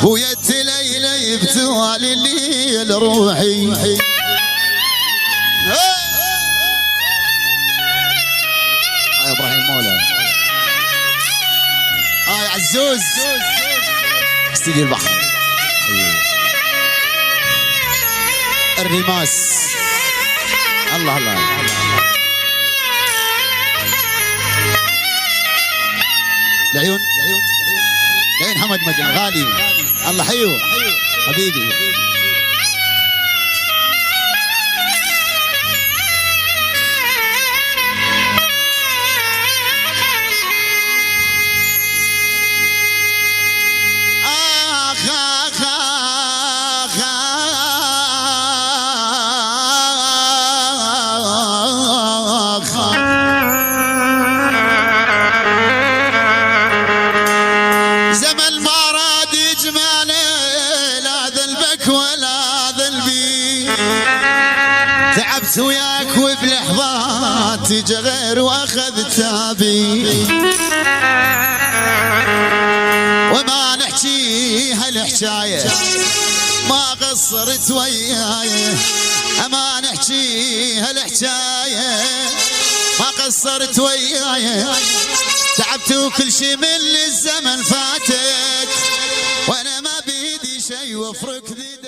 ويت ليلي بتوالي الليل روحي. هاي ابراهيم مولا، هاي عزوز استديو البحر، الرماس. الله الله العيون العين حمد مجد الغالي، الله حيو حبيبي. تعبت وياك وبلحظات تجي غير واخذ تابي، وما نحكي هالحكاية ما قصرت وياي، ما نحكي هالحكاية ما قصرت وياي. تعبت وكل شي من الزمن فاتك، وانا ما بيدي شي وافرك ذي